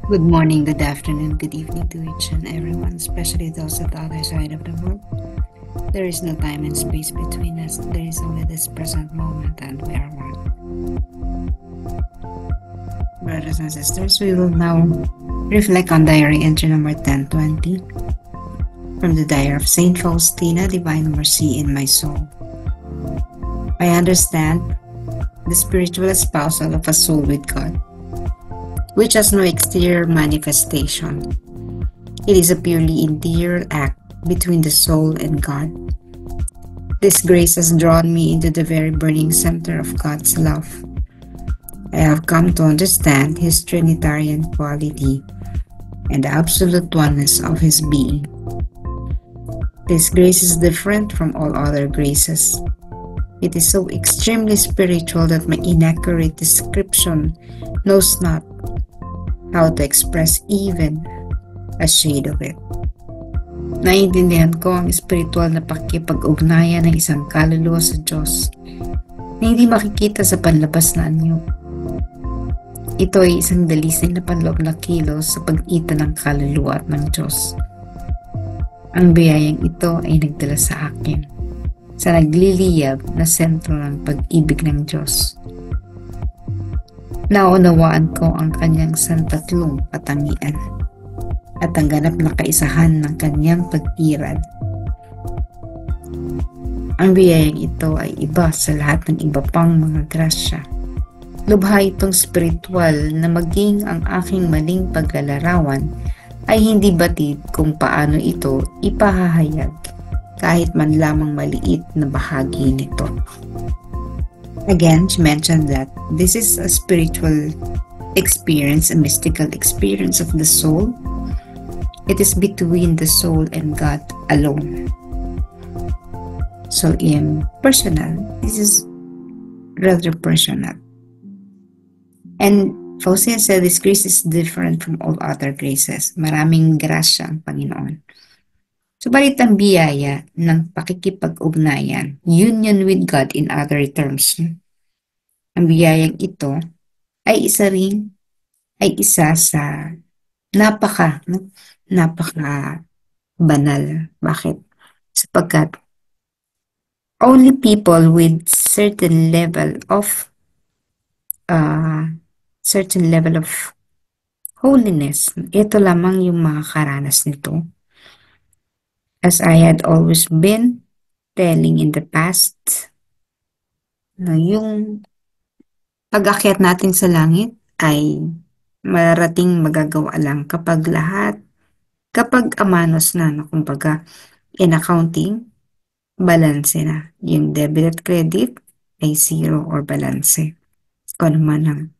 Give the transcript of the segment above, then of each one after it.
Good morning, good afternoon, good evening to each and everyone, especially those at the other side of the world. There is no time and space between us. There is only this present moment, and we are one. Brothers and sisters, we will now reflect on diary entry number 1020 from the Diary of Saint Faustina, Divine Mercy in My Soul. I understand the spiritual espousal of a soul with God, which has no exterior manifestation. It is a purely interior act between the soul and God. This grace has drawn me into the very burning center of God's love. I have come to understand His Trinitarian quality and the absolute oneness of His being. This grace is different from all other graces. It is so extremely spiritual that my inaccurate description knows not how to express even a shade of it. Naiintindihan ko ang espiritual na pakikipag-ugnayan ng isang kaluluwa sa Diyos na hindi makikita sa panlabas na anyo. Ito ay isang dalisay na panloob na kilos sa pag-itan ng kaluluwa at ng Diyos. Ang biyayang ito ay nagdala sa akin sa nagliliyab na sentro ng pag-ibig ng Diyos. Naunawaan ko ang kanyang santatlong katangian at ang ganap na kaisahan ng kanyang pag-iral. Ang biyayang ito ay iba sa lahat ng iba pang mga grasya. Lubha itong spiritual na maging ang aking maling paglalarawan ay hindi batid kung paano ito ipahahayag kahit man lamang maliit na bahagi nito. Again, she mentioned that this is a spiritual experience, a mystical experience of the soul. It is between the soul and God alone. So, personal, this is rather personal. And Faustina said this grace is different from all other graces. Maraming grasya ang Panginoon. Subalit ang biyaya ng pakikipag-ugnayan, union with God in other terms, ang biyayang ito ay isa sa napaka banal. Bakit? Sapagkat only people with certain level of holiness, ito lamang yung makakaranas nito. As I had always been telling in the past, yung pag-akyat natin sa langit ay marating magagawa lang kapag amanos na, kumbaga, in accounting, balanse na. Yung debit at credit ay zero or balanse. Kung naman ang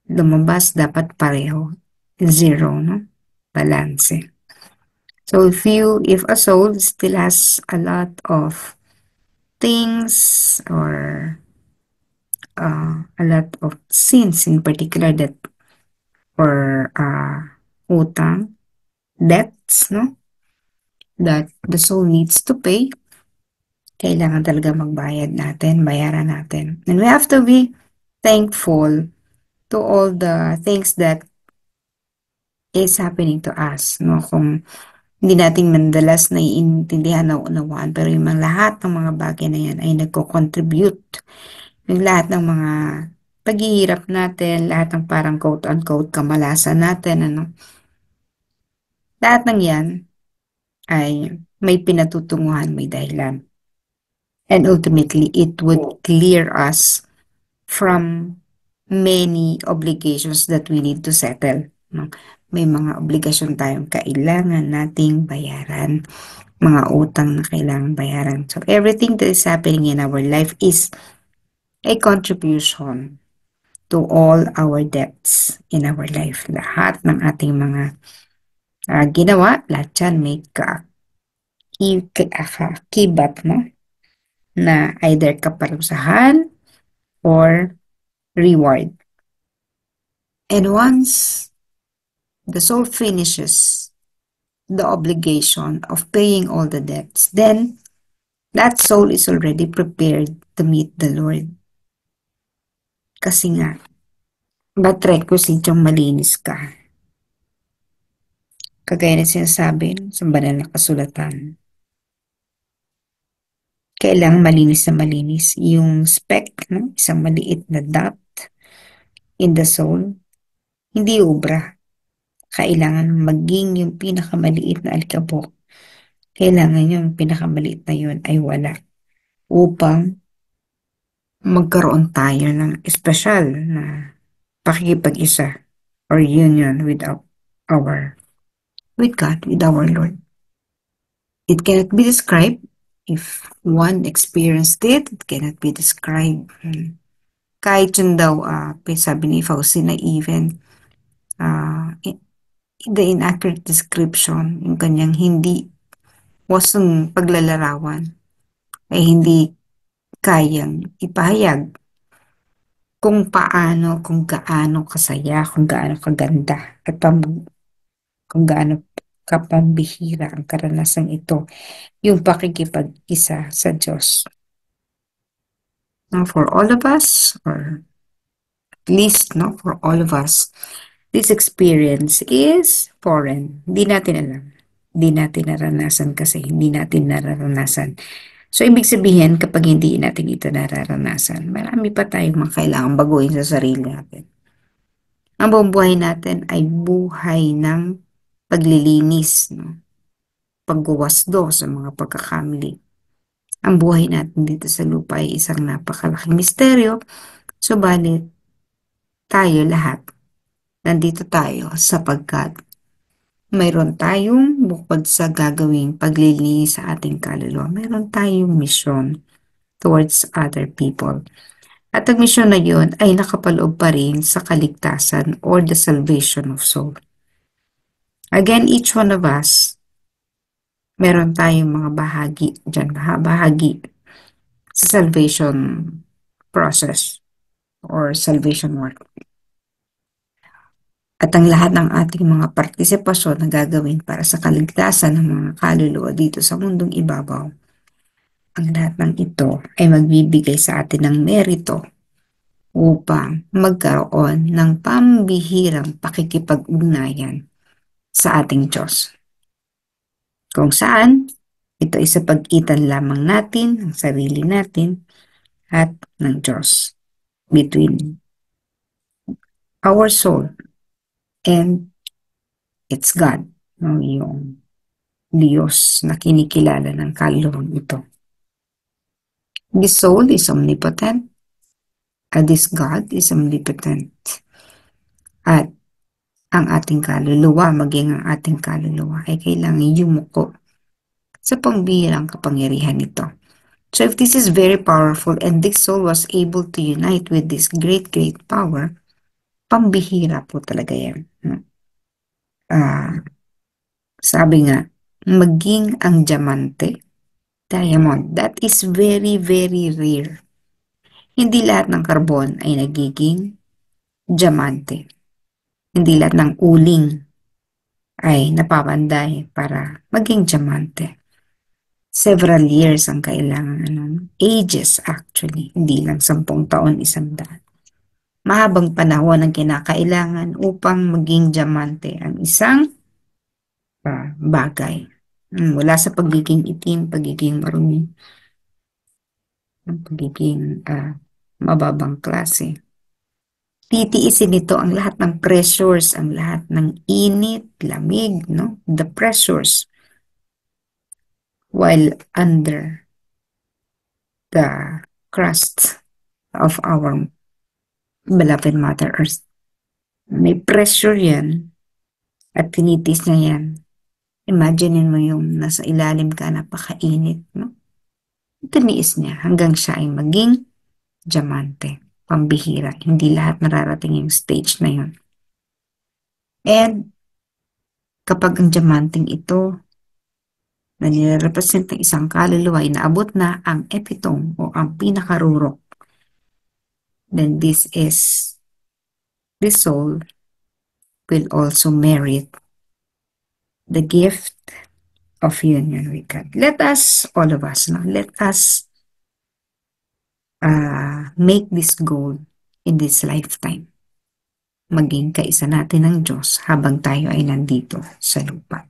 lumabas, dapat pareho. Zero, no? Balanse. So if a soul still has a lot of things or a lot of sins in particular that or utang, debts, no? That the soul needs to pay, kailangan talaga bayaran natin. And we have to be thankful to all the things that is happening to us, no? Kung hindi natin madalas naiintindihan na unawaan, pero yung lahat ng mga bagay na yan ay nagko-contribute. Yung lahat ng mga paghihirap natin, lahat ng parang quote-unquote kamalasan natin, lahat ng yan ay may pinatutunguhan, may dahilan. And ultimately, it would clear us from many obligations that we need to settle. May mga obligasyon tayong kailangan nating bayaran, mga utang na kailangan bayaran. So everything that is happening in our life is a contribution to all our debts in our life. Lahat ng ating mga ginawa, lahat yan may kibat, no? Na either kaparusahan or reward. And once the soul finishes the obligation of paying all the debts, then that soul is already prepared to meet the Lord. Kasi nga, ba't requisite yung malinis ka? Kagaya ng sinasabi sa banal na kasulatan, kailangang malinis na malinis. Yung speck, no? Isang maliit na dot in the soul, hindi ubra. Kailangan maging yung pinakamaliit na alikabok. Kailangan yung pinakamaliit na yun ay wala upang magkaroon tayo ng espesyal na pakikipag-isa or union with with God, with our Lord. It cannot be described. If one experienced it, it cannot be described. Kahit yun daw, sabi ni Faustina even, the inaccurate description, yung kanyang hindi wasong paglalarawan, ay hindi kayang ipahayag kung paano, kung gaano kasaya, kung gaano kaganda, at kung gaano kapambihira ang karanasang ito, yung pakikipag-isa sa Diyos. Now, for all of us, or at least for all of us, this experience is foreign. Hindi natin alam. Hindi natin naranasan kasi hindi natin nararanasan. So, ibig sabihin, kapag hindi natin ito nararanasan, marami pa tayong mga kailangang baguhin sa sarili natin. Ang buong buhay natin ay buhay ng paglilinis, pagguwasdo sa mga pagkakamali. Ang buhay natin dito sa lupa ay isang napakalaking misteryo, subalit tayo lahat, nandito tayo sapagkat mayroon tayong bukod sa gagawing paglilinis sa ating kaluluwa, mayroon tayong mission towards other people. At ang misyon na yun ay nakapaloob pa rin sa kaligtasan or the salvation of soul. Again, each one of us, meron tayong mga bahagi dyan, bahagi sa salvation process or salvation work. At ang lahat ng ating mga partisipasyon na gagawin para sa kaligtasan ng mga kaluluwa dito sa mundong ibabaw, ang lahat ng ito ay magbibigay sa atin ng merito upang magkaroon ng pambihirang pakikipag-ugnayan sa ating Diyos. Kung saan, ito ay sa pagitan lamang natin, ng sarili natin, at ng Diyos. Between our soul and its God, yung Diyos na kinikilala ng kaluluwang ito. This soul is omnipotent, and this God is omnipotent. At ang ating kaluluwa, maging ang ating kaluluwa, ay kailangan yumuko sa pambihirang kapangyarihan nito. So if this is very powerful and this soul was able to unite with this great power, pambihira po talaga yan. Sabi nga, maging ang diamond, that is very, very rare. Hindi lahat ng karbon ay nagiging diamante. Hindi lahat ng uling ay napapanday para maging diamante. Several years ang kailangan, ages actually, hindi lang 10 taon, 100. Mahabang panahon ang kinakailangan upang maging diamante ang isang bagay. Mula sa pagiging itim, pagiging marumi, pagiging mababang klase. Titiisin nito ang lahat ng pressures, ang lahat ng init, lamig, the pressures while under the crust of our beloved Mother Earth. May pressure yan at tinitis niya yan. Imagine mo yung nasa ilalim ka, napakainit, Tiniis niya hanggang siya ay maging diamante. Pambihira. Hindi lahat nararating yung stage na yun. And kapag ang diamanteng ito na nirepresent ng isang kaluluwa ay naabot na ang epitome o ang pinakarurok, then this soul will also merit the gift of union with God. Let us, all of us, let us make this goal in this lifetime. maging kaisa natin ng Diyos habang tayo ay nandito sa lupa.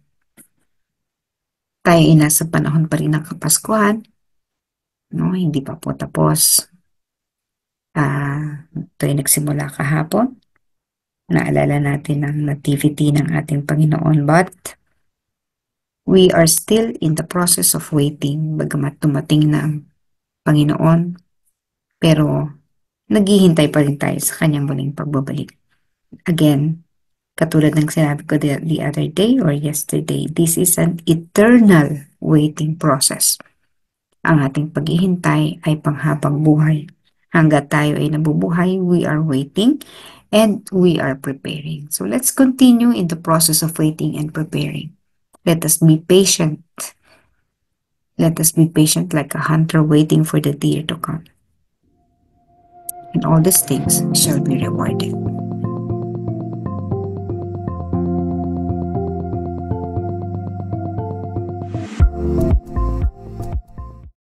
Tayo ay nasa panahon pa rin ng Kapaskuhan, no? Hindi pa po tapos. Ito ay nagsimula kahapon. Naalala natin ang nativity ng ating Panginoon, but we are still in the process of waiting, bagamat dumating na ang Panginoon, pero naghihintay pa rin tayo sa kanyang muling pagbabalik. Again, katulad ng sinabi ko the other day or yesterday, this is an eternal waiting process. Ang ating paghihintay ay panghabang buhay. Hanggat tayo ay nabubuhay, we are waiting and we are preparing. So let's continue in the process of waiting and preparing. Let us be patient. Let us be patient like a hunter waiting for the deer to come. And all these things shall be rewarded.